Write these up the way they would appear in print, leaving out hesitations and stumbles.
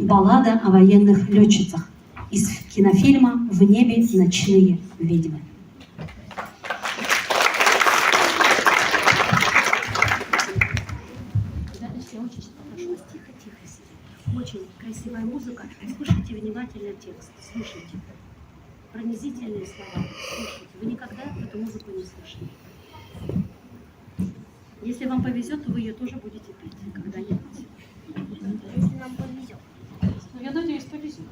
Баллада о военных летчицах из кинофильма «В небе ночные ведьмы». Очень красивая музыка. Слушайте внимательно текст. Слушайте. Пронизительные слова. Слушайте. Вы никогда эту музыку не слышали. Если вам повезет, то вы ее тоже будете петь когда-нибудь. Если нам повезет. Ну, я надеюсь, повезет.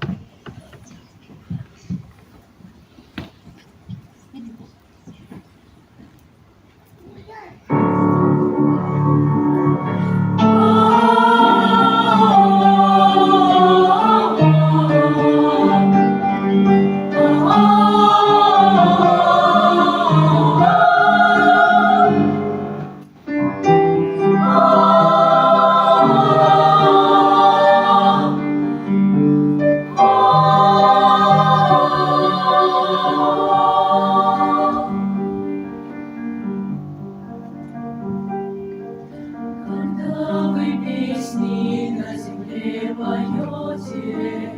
Когда вы песни на земле поете,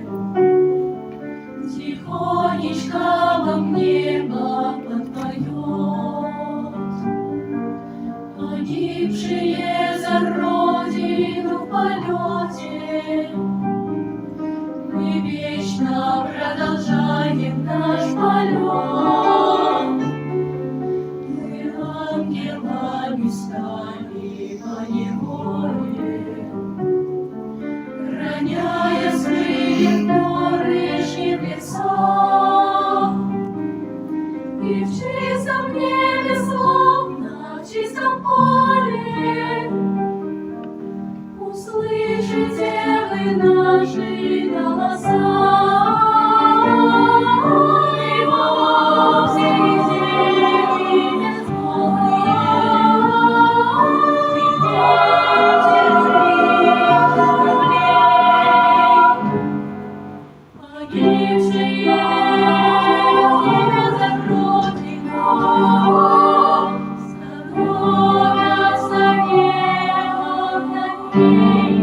тихонечко вам небо подпоет. Погибшие за родину в полете, мы вечно продолжаем наш полет. Мы ангелами стали по неволе, роняя с крыльев горы жерлица. И в чистом небе, словно в чистом поле, услышите вы наши голоса. И вовсе везде безмолвные, и ветер кораблей. Погибшие за родину становятся небом над ней.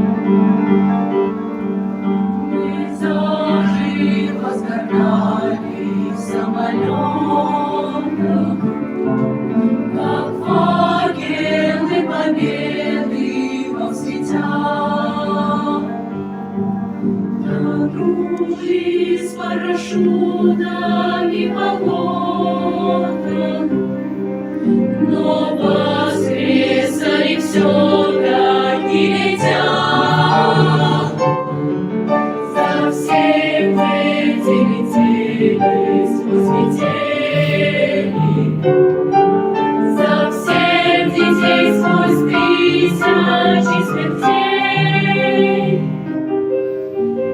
Мы заживо сгорали в самолетах, как факелы победы во светах. Тонули с парашютами полотна, но воскресали все, как не летят. За всем этим летели сквозь метели, за всех детей сквозь тысячи смертей.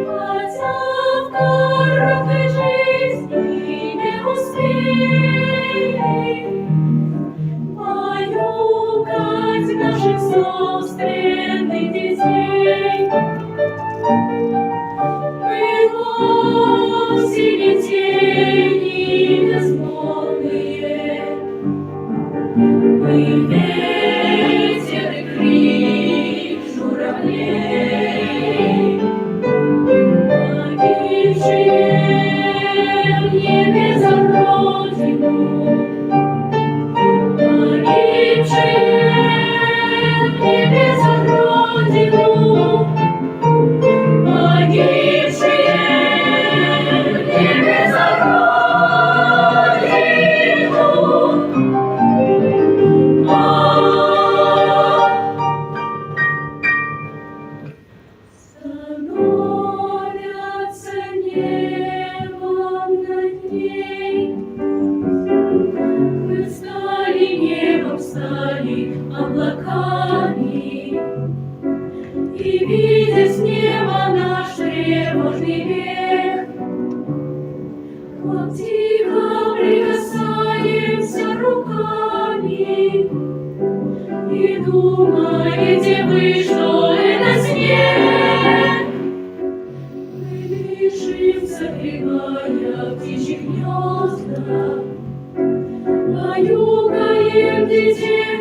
Хотя в короткой жизни не успели поюкать наших собственных детей, мы вовсе не тени безмолвные, мы ветер и крик журавлей. Погибшие в небе за родину, погибшие в небе за родину, погибшие в небе за становятся небом над ней. Мы стали небом, стали облаками, и видя с неба наш тревожный век, к вам тихо прикасаемся руками. И думаете вы, что это снег? Мы лежим, согревая птичьи гнезда, баюкаем детей.